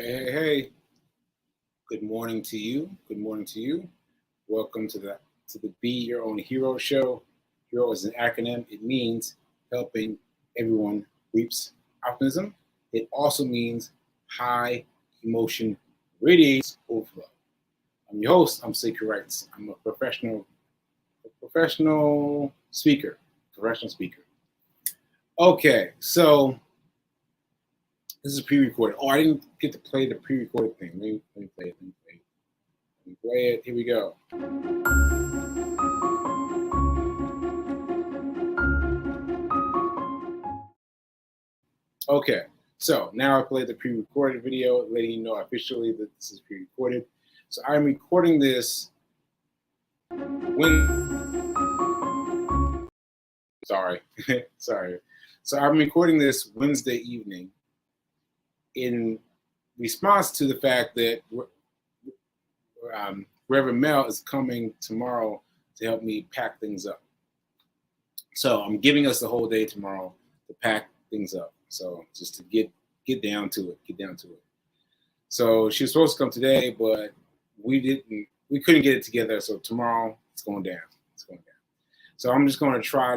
Hey. Good morning to you. Good morning to you. Welcome to the Be Your Own Hero show. Hero is an acronym. It means helping everyone reaps optimism. It also means high emotion radiates overflow. I'm your host. I'm Sekou Write. I'm a professional speaker. Okay, so this is pre-recorded. Oh, I didn't get to play the pre-recorded thing. Let me play it. Let me play it. Here we go. Okay, so now I played the pre-recorded video, letting you know officially that this is pre-recorded. So I'm recording this Sorry. So I'm recording this Wednesday evening in response to the fact that Reverend Mel is coming tomorrow to help me pack things up. So I'm giving us the whole day tomorrow to pack things up. So just to get down to it. So she was supposed to come today, but we couldn't get it together. So tomorrow it's going down. So I'm just going to try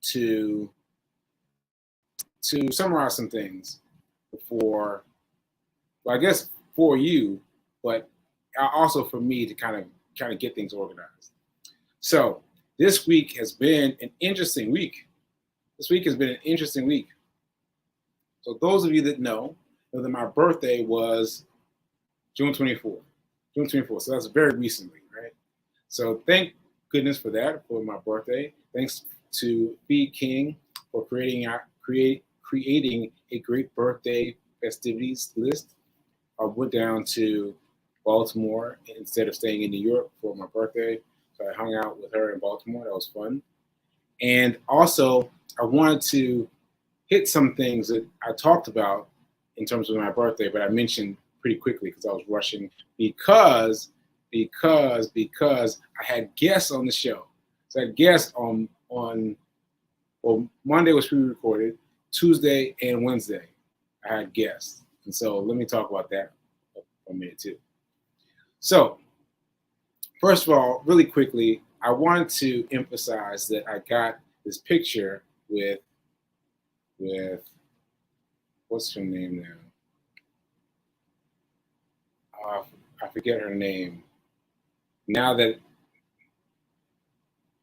to summarize some things for you, but also for me to kind of get things organized. So this week has been an interesting week. So those of you that know that my birthday was June 24th. So that's very recently, right? So thank goodness for that, for my birthday. Thanks to B King for creating a great birthday festivities list. I went down to Baltimore instead of staying in New York for my birthday. So I hung out with her in Baltimore. That was fun. And also, I wanted to hit some things that I talked about in terms of my birthday, but I mentioned pretty quickly because I was rushing because I had guests on the show. So I had guests on Monday was pre-recorded, Tuesday and Wednesday I had guests. And so let me talk about that for a minute too. So first of all, really quickly, I wanted to emphasize that I got this picture with what's her name now? I forget her name. Now that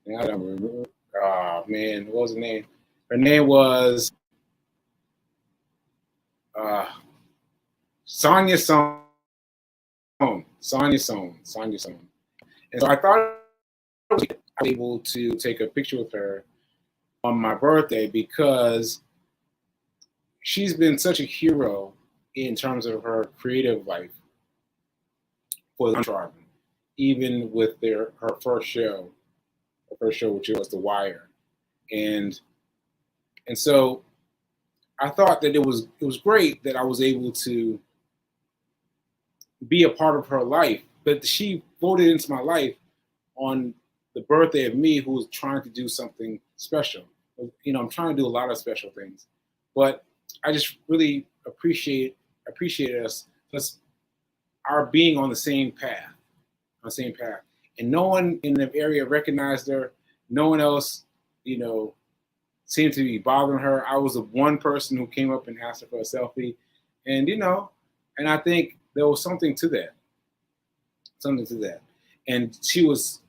I remember. Oh man, what was her name? Her name was Sonia Sohn. And so I thought I was able to take a picture with her on my birthday because she's been such a hero in terms of her creative life for the tribe, even with her first show, which was The Wire, and so I thought that it was great that I was able to be a part of her life, but she voted into my life on the birthday of me, who was trying to do something special. You know, I'm trying to do a lot of special things, but I just really appreciate us our being on the same path. And no one in the area recognized her. No one else, seemed to be bothering her. I was the one person who came up and asked her for a selfie. And, and I think there was something to that. And she was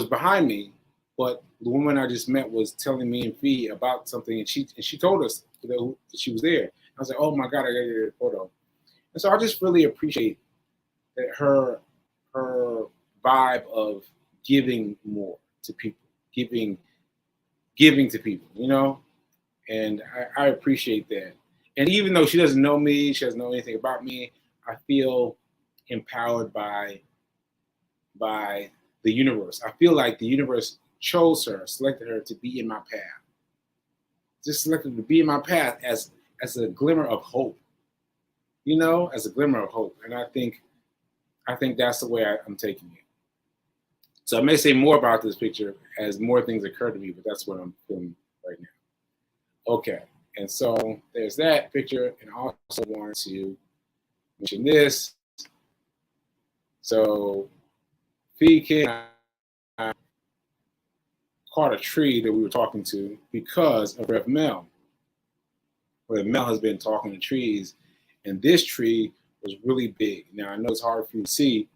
behind me, but the woman I just met was telling me and Fee about something, and she told us that she was there. I was like, oh my God, I gotta get a photo. And so I just really appreciate that her vibe of giving more to people, giving to people, and I appreciate that. And even though she doesn't know me, she doesn't know anything about me, I feel empowered by the universe. I feel like the universe selected her to be in my path. Just selected to be in my path as a glimmer of hope. As a glimmer of hope. And I think that's the way I'm taking it. So I may say more about this picture as more things occur to me, but that's what I'm feeling right now. Okay. And so there's that picture, and I also wanted to mention this. So Fee Kid and I caught a tree that we were talking to because of Rev Mel. Rev Mel has been talking to trees, and this tree was really big. Now I know it's hard for you to see.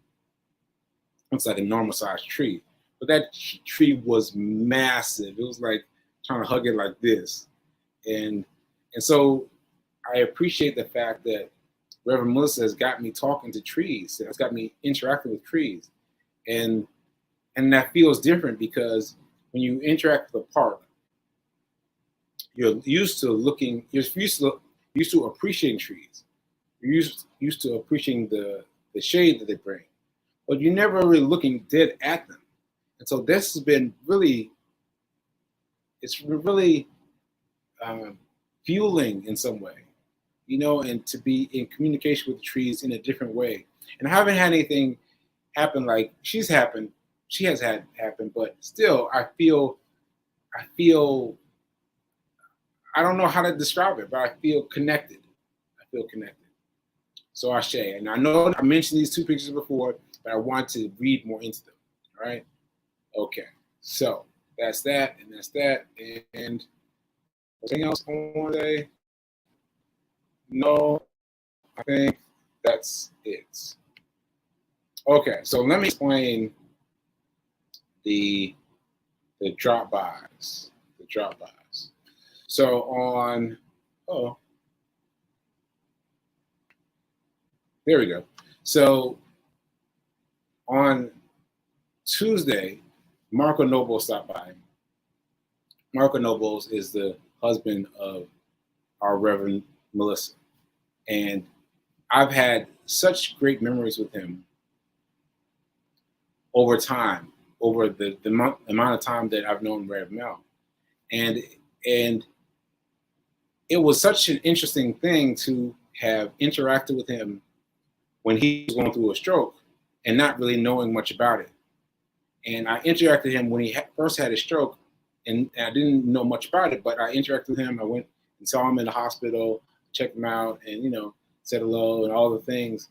It's like a normal sized tree, but that tree was massive. It was like trying to hug it like this. And so I appreciate the fact that Reverend Melissa has got me talking to trees. Has got me interacting with trees. And that feels different because when you interact with a park, you're used to appreciating trees. You're used to appreciating the shade that they bring, but you're never really looking dead at them. And so this has been really, it's really fueling in some way, and to be in communication with the trees in a different way. And I haven't had anything happen like she has had happen, but still I feel, I don't know how to describe it, but I feel connected. So Ashe. And I know I mentioned these two pictures before, but I want to read more into them. All right. Okay. So that's that, and that's that. And anything else I want to say? No, I think that's it. Okay, so let me explain the drop-bys. So there we go. So on Tuesday, Marco Noble stopped by. Marco Nobles is the husband of our Reverend Melissa. And I've had such great memories with him over time, over the amount of time that I've known Rev Mel. And it was such an interesting thing to have interacted with him when he was going through a stroke and not really knowing much about it. And I interacted with him when he first had a stroke, and I didn't know much about it, but I interacted with him. I went and saw him in the hospital, checked him out, and said hello and all the things.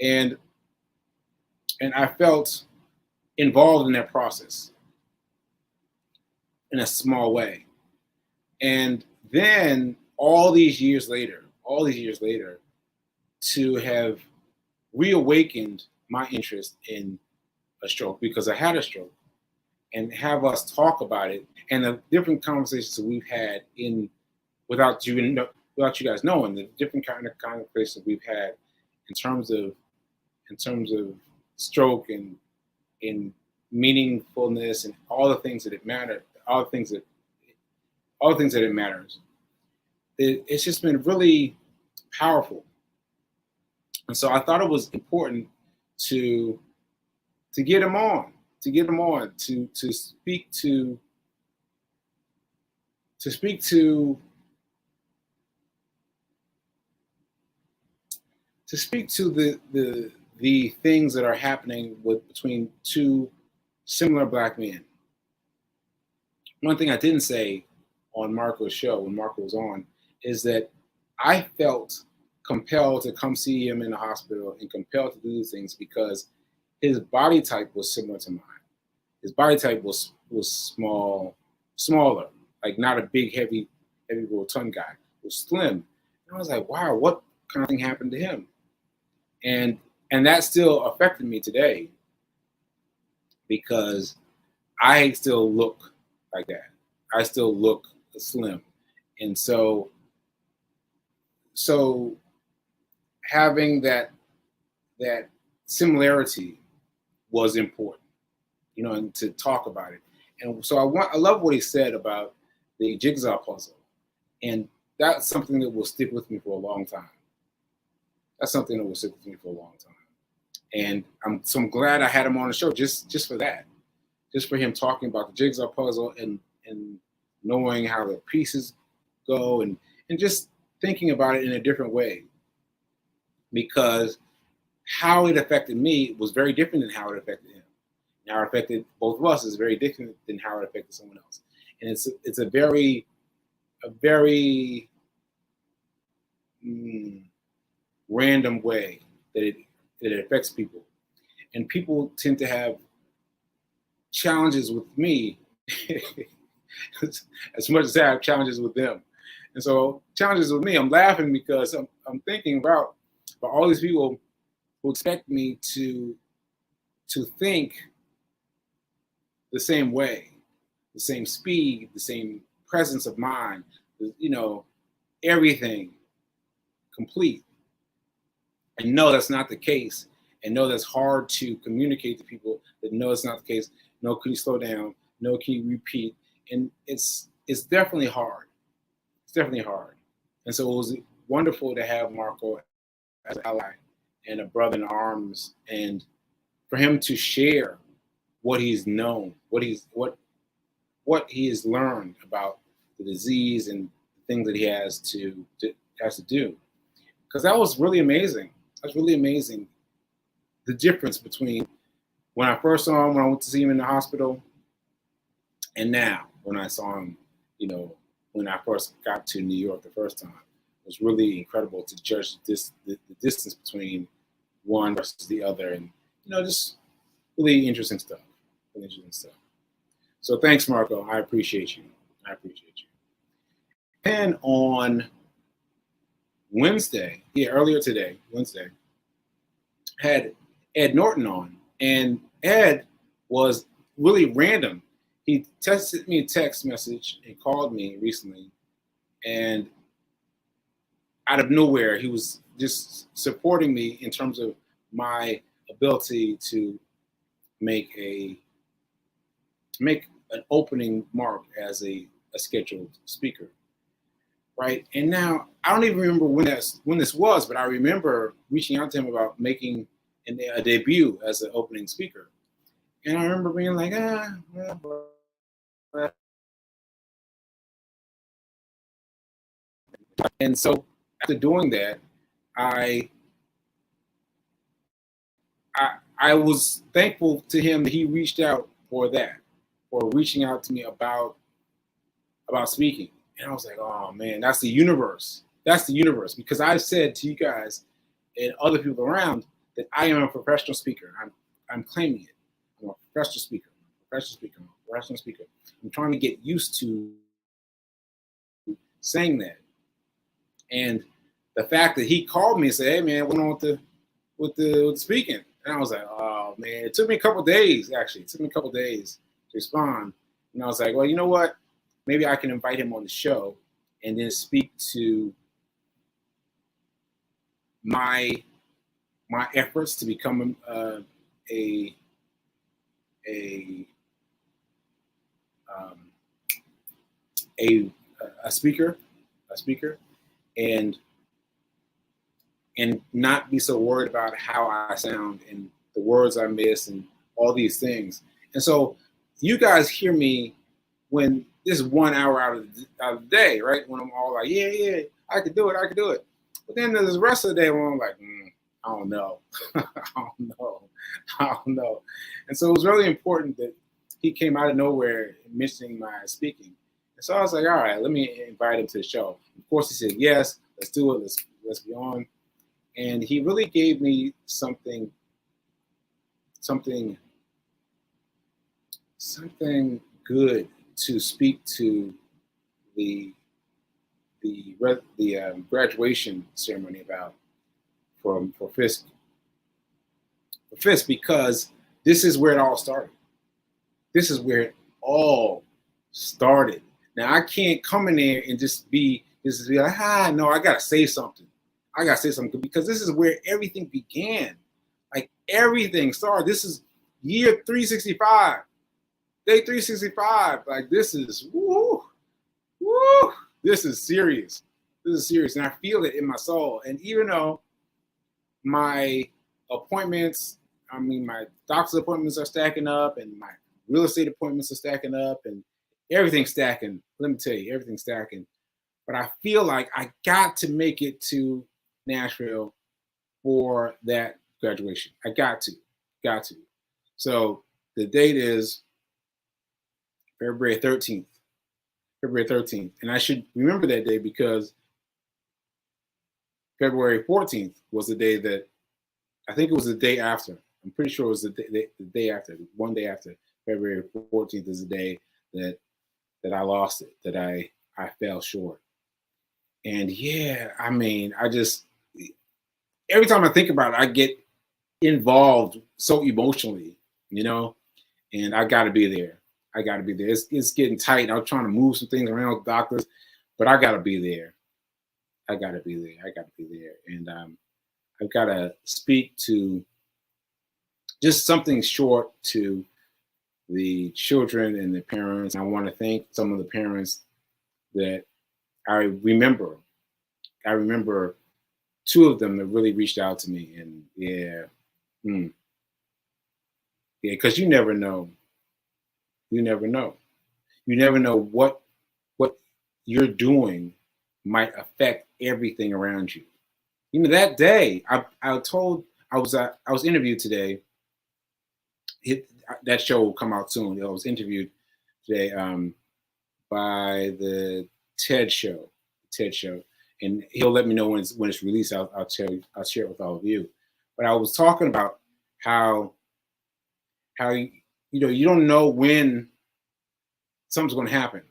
And I felt involved in that process in a small way. And then all these years later, to have reawakened my interest in a stroke, because I had a stroke, and have us talk about it and the different conversations that we've had without you guys knowing, the different kind of conversations we've had in terms of stroke and in meaningfulness and all the things that it matters, all the things that it matters. It's just been really powerful. And so I thought it was important to get him on, to speak to the things that are happening between two similar Black men. One thing I didn't say on Marco's show when Marco was on is that I felt compelled to come see him in the hospital and compelled to do these things because his body type was similar to mine. His body type was smaller, like not a big, heavy rotund guy. It was slim. And I was like, wow, what kind of thing happened to him? And that still affected me today because I still look like that. I still look slim. And so having that similarity was important, and to talk about it. And so I love what he said about the jigsaw puzzle. And that's something that will stick with me for a long time. And I'm glad I had him on the show just for that. Just for him talking about the jigsaw puzzle and knowing how the pieces go and just thinking about it in a different way. Because how it affected me was very different than how it affected him. And how it affected both of us is very different than how it affected someone else. And it's a very random way that it affects people. And people tend to have challenges with me as much as I have challenges with them. And so challenges with me, I'm laughing because I'm thinking about all these people who expect me to think the same way, the same speed, the same presence of mind, everything complete. And no, that's not the case. And no, that's hard to communicate to people that no, it's not the case. No, can you slow down? No, can you repeat? And it's definitely hard. It's definitely hard. And so it was wonderful to have Marco as an ally and a brother in arms, and for him to share what he's known, what he has learned about the disease and the things that he has to do. Because that was really amazing. That's really amazing. The difference between when I first saw him, when I went to see him in the hospital, and now when I saw him, when I first got to New York the first time, it was really incredible to judge the distance between one versus the other, and just really interesting stuff. Really interesting stuff. So thanks, Marco. I appreciate you. And on Wednesday, earlier today, Wednesday, had Ed Norton on, and Ed was really random. He texted me a text message and called me recently, and out of nowhere, he was just supporting me in terms of my ability to make an opening mark as a scheduled speaker, right? And now I don't even remember when this was, but I remember reaching out to him about making a debut as an opening speaker, and I remember being like, and so after doing that, I was thankful to him that he reached out for reaching out to me about speaking. And I was like, oh man, that's the universe. That's the universe. Because I've said to you guys and other people around that I am a professional speaker. I'm claiming it. I'm a professional speaker. I'm trying to get used to saying that. And the fact that he called me and said, hey man, what's going on with the speaking? And I was like, oh man, it took me a couple days, actually. It took me a couple days to respond. And I was like, well, you know what? Maybe I can invite him on the show and then speak to my efforts to become a speaker, and not be so worried about how I sound and the words I miss and all these things. And so you guys hear me when this is 1 hour out of the day, right? When I'm all like, yeah, I could do it. But then there's the rest of the day when I'm like, I don't know. I don't know. And so it was really important that he came out of nowhere mentioning my speaking. And so I was like, all right, let me invite him to the show. Of course, he said, yes, let's do it. Let's be on. And he really gave me something good to speak to the graduation ceremony about for Fisk, because this is where it all started. Now I can't come in there and just be like, no, I gotta say something because this is where everything began. Like everything started. This is year 365, day 365. Like this is woo. This is serious. And I feel it in my soul. And even though my appointments, my doctor's appointments are stacking up, and my real estate appointments are stacking up, and everything's stacking. Let me tell you, everything's stacking. But I feel like I got to make it to Nashville for that graduation. I got to. So the date is February 13th. And I should remember that day because February 14th was the day that, I think it was the day after. I'm pretty sure it was the day after, one day after. February 14th is the day that I lost it, that I fell short. And yeah, I mean, I just, every time I think about it, I get involved so emotionally, you know, and I got to be there. I got to be there. It's getting tight. I'm trying to move some things around with doctors, but I got to be there. I got to be there. I got to be there. And I've got to speak to just something short to the children and the parents. I want to thank some of the parents that I remember. I remember two of them that really reached out to me, and yeah, yeah, because you never know. You never know. You never know what you're doing might affect everything around you. You know, that day I was interviewed today. That show will come out soon. I was interviewed today by the TED show, and he'll let me know when it's released. I'll share it with all of you. But I was talking about how you don't know when something's going to happen,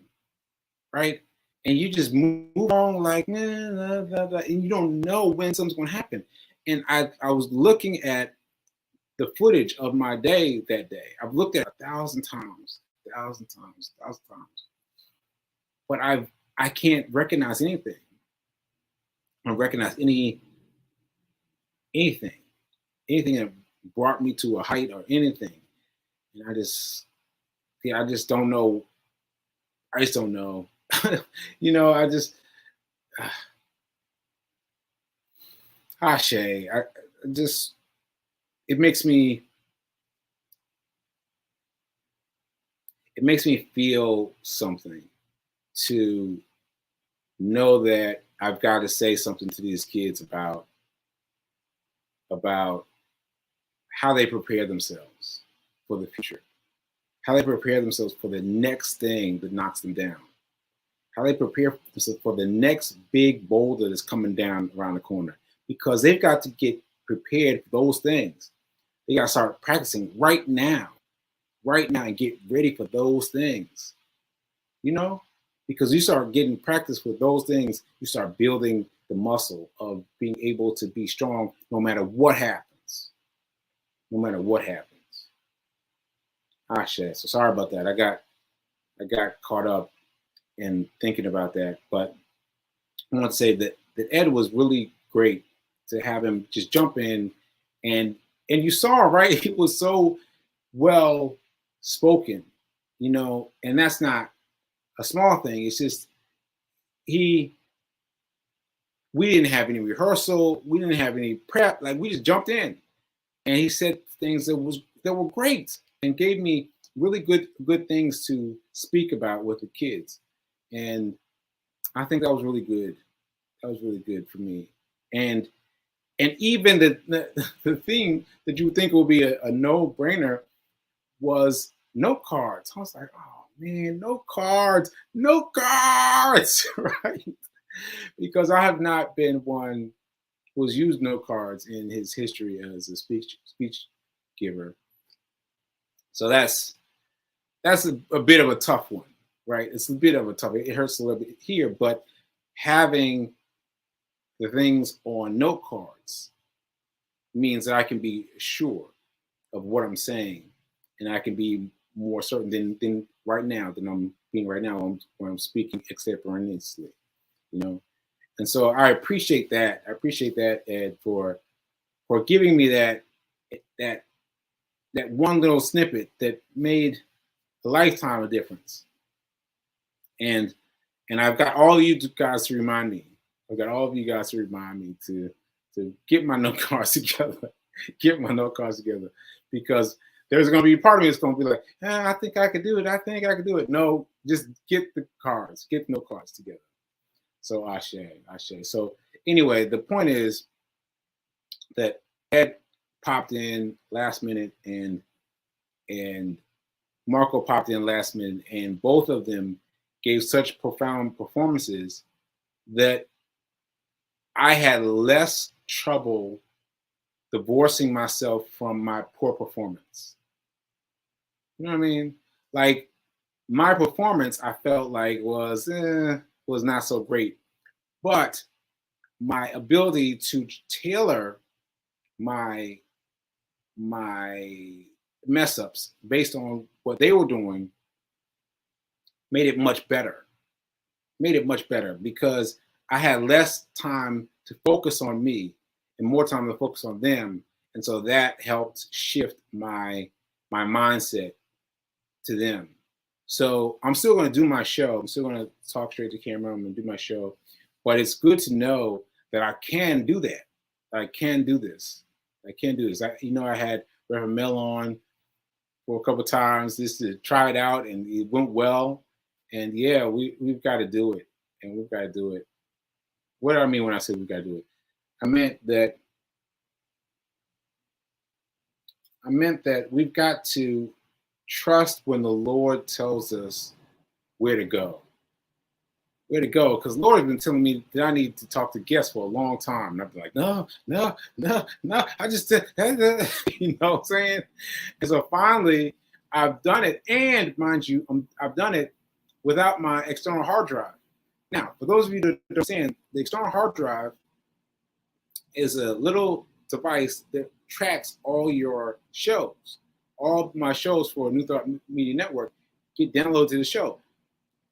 right? And you just move on like, and you don't know when something's going to happen. And I was looking at the footage of my day that day. I've looked at it 1,000 times, but I can't recognize anything. I don't recognize anything that brought me to a height or anything. And I just don't know. I just don't know. You know, I just, Shay, I just, it makes me feel something to know that I've got to say something to these kids about how they prepare themselves for the future, how they prepare themselves for the next thing that knocks them down, how they prepare themselves for the next big boulder that's coming down around the corner, because they've got to get prepared for those things. They got to start practicing right now, and get ready for those things, you know, because you start getting practice with those things, you start building the muscle of being able to be strong no matter what happens. No matter what happens. Shit. So sorry about that. I got caught up in thinking about that. But I want to say that Ed was really great to have him just jump in, and you saw, right? It was so well spoken, you know, and that's not a small thing. It's just we didn't have any rehearsal, we didn't have any prep, like we just jumped in, and he said things that were great and gave me really good things to speak about with the kids, and I think that was really good. That was really good for me, and even the thing that you would think would be a no-brainer was note cards. I was like, oh man, no cards, right? Because I have not been one who's used note cards in his history as a speech giver. So that's a bit of a tough one, right? It's a bit of a tough. It hurts a little bit here, but having the things on note cards means that I can be sure of what I'm saying, and I can be more certain than right now than I'm being right now when I'm speaking extemporaneously, you know. And so I appreciate that. I appreciate that, Ed, for giving me that one little snippet that made a lifetime of difference. And I've got all of you guys to remind me. I've got all of you guys to remind me to get my note cards together. Get my note cards together, because there's going to be a part of me that's going to be like, I think I could do it. I think I could do it. No, just get the cards, get note cards together. So Ashe. So anyway, the point is that Ed popped in last minute and Marco popped in last minute, and both of them gave such profound performances that I had less trouble divorcing myself from my poor performance. You know what I mean? Like my performance, I felt like was not so great, but my ability to tailor my my mess ups based on what they were doing made it much better. Made it much better because I had less time to focus on me and more time to focus on them, and so that helped shift my mindset to them. So I'm still going to do my show. I'm still going to talk straight to camera. I'm going to do my show, but it's good to know that I can do that. I can do this. I can do this. I had Reverend Mel on for a couple of times just to try it out, and it went well. And yeah, we've got to do it, and we've got to do it. What do I mean when I say we've got to do it? I meant that we've got to trust when the Lord tells us where to go. Where to go, because Lord has been telling me that I need to talk to guests for a long time. And I've been like, no, I just, you know what I'm saying? And so finally, I've done it. And mind you, I've done it without my external hard drive. Now, for those of you that don't understand, the external hard drive is a little device that tracks all your shows. All my shows for New Thought Media Network get downloaded to the show.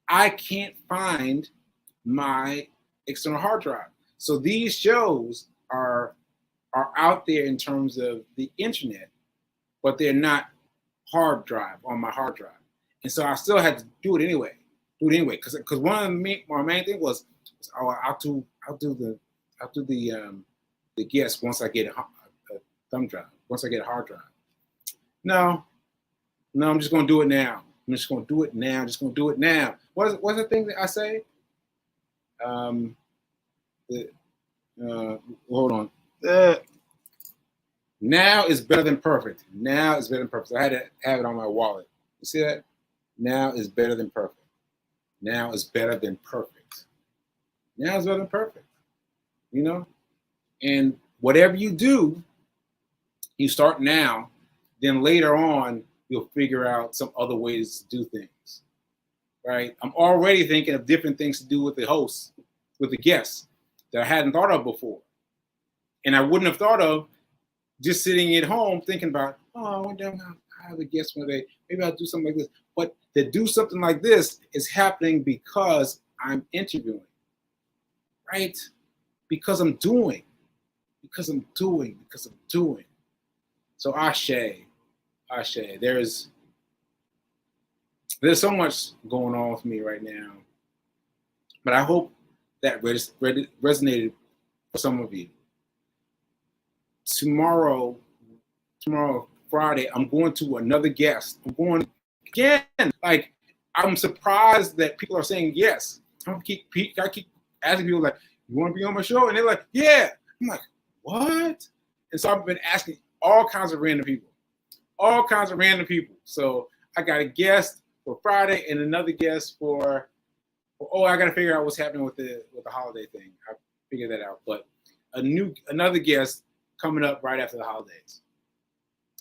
I can't find my external hard drive. So these shows are out there in terms of the internet, but they're not hard drive on my hard drive. And so I still had to do it anyway. Because one of my main thing was, I'll do the guest once I get a thumb drive, once I get a hard drive. No, I'm just gonna do it now. I'm just gonna do it now. What's the thing that I say? Hold on. Now is better than perfect. Now is better than perfect. I had to have it on my wallet. You see that? Now is better than perfect. Now is better than perfect. Now is better than perfect. You know? And whatever you do, you start now, then later on, you'll figure out some other ways to do things. Right? I'm already thinking of different things to do with the hosts, with the guests that I hadn't thought of before. And I wouldn't have thought of just sitting at home thinking about, I wonder how I have a guest one day. Maybe I'll do something like this. But to do something like this is happening because I'm interviewing, right? Because I'm doing. So Ashe. There's so much going on with me right now, but I hope that resonated for some of you. Tomorrow, Friday, I'm going to another guest. I'm going again. Like, I'm surprised that people are saying yes. I keep asking people, like, you want to be on my show? And they're like, yeah. I'm like, what? And so I've been asking all kinds of random people. So I got a guest for Friday and another guest for I got to figure out what's happening with the holiday thing. I figured that out. But another guest coming up right after the holidays.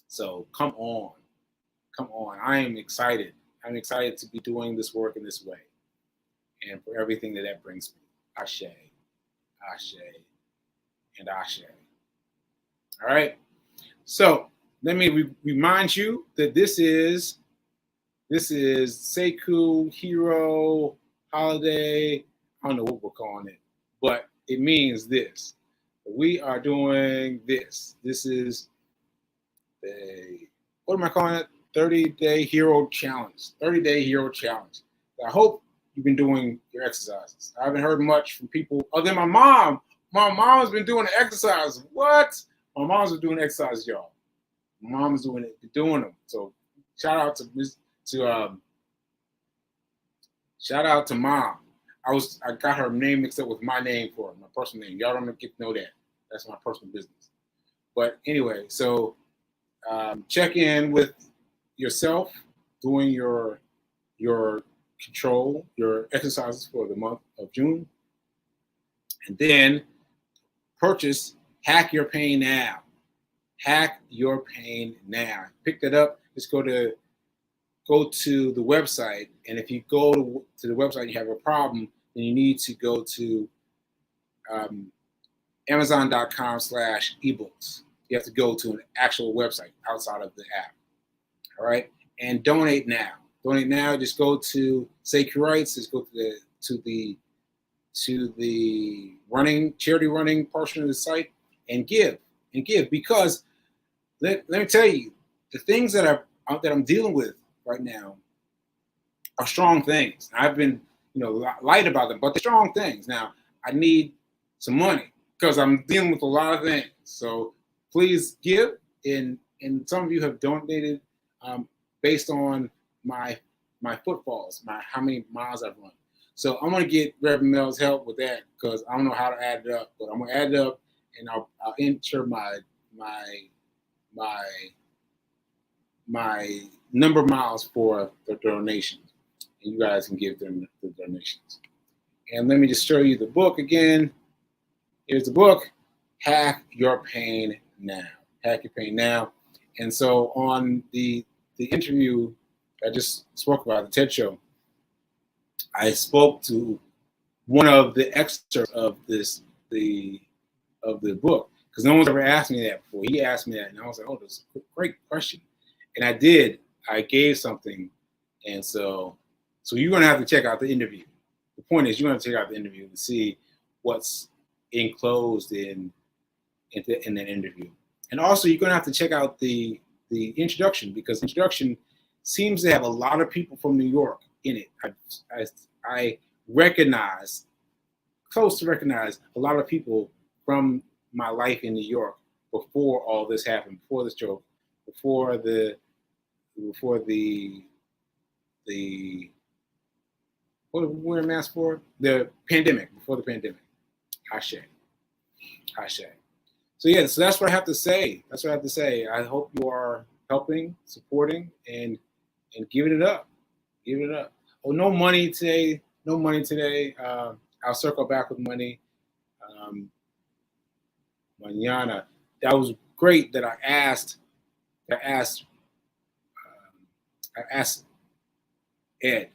So come on. I am excited. I'm excited to be doing this work in this way, and for everything that brings me. Ashe, and Ashe. All right. So let me remind you that this is Sekou Hero Holiday. I don't know what we're calling it, but it means this. We are doing this. This is what am I calling it? 30-day hero challenge. 30-day hero challenge. I hope you've been doing your exercises. I haven't heard much from people other than my mom. My mom's been doing the exercises. What? My mom's been doing exercises, y'all. My mom's doing them. So shout out to mom. I got her name mixed up with my name for her, my personal name. Y'all don't get to know that. That's my personal business. But anyway, so check in with yourself, doing your control, your exercises for the month of June. And then purchase Hack Your Pain Now. Hack Your Pain Now. Pick that up. Just go to the website, and if you go to the website and you have a problem, then you need to go to Amazon.com/ebooks. You have to go to an actual website outside of the app. All right, and donate now. Donate now. Just go to Sekou Write. Just go to the charity running portion of the site and give because let me tell you, the things that I'm dealing with right now are strong things. I've been light about them, but they're strong things. Now I need some money because I'm dealing with a lot of things. So please give, and some of you have donated based on my footfalls, how many miles I've run. So I'm gonna get Reverend Mel's help with that because I don't know how to add it up, but I'm gonna add it up and I'll enter my number of miles for the donations, and you guys can give them the donations. And let me just show you the book again. Here's the book, Hack Your Pain Now. Hack Your Pain Now. And so on the interview I just spoke about, the TED Show, I spoke to one of the excerpts of the book, because no one's ever asked me that before. He asked me that, and I was like, oh, that's a great question. And I gave something. And so you're going to have to check out the interview. The point is, you're going to check out the interview to see what's enclosed in that interview. And also, you're going to have to check out the introduction, because the introduction seems to have a lot of people from New York in it. I close to recognize a lot of people from my life in New York before all this happened, before the stroke, before the what are we wearing masks for? The pandemic, before the pandemic. Ashe. So yeah, so that's what I have to say. I hope you are helping, supporting, and giving it up. Oh, no money today. I'll circle back with money. Mañana. That was great that I asked Ed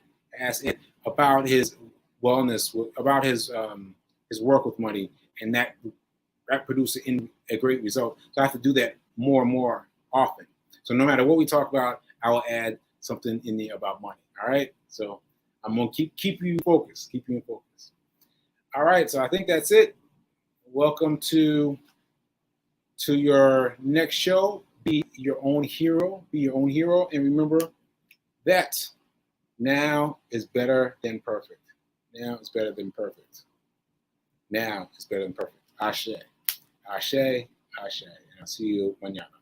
about his wellness, about his work with money, and that produced a great result. So I have to do that more and more often. So no matter what we talk about, I will add something in there about money. All right. So I'm gonna keep you focused. All right. So I think that's it. Welcome to your next show. Be your own hero. And remember that now is better than perfect. Ashe. And I'll see you mañana.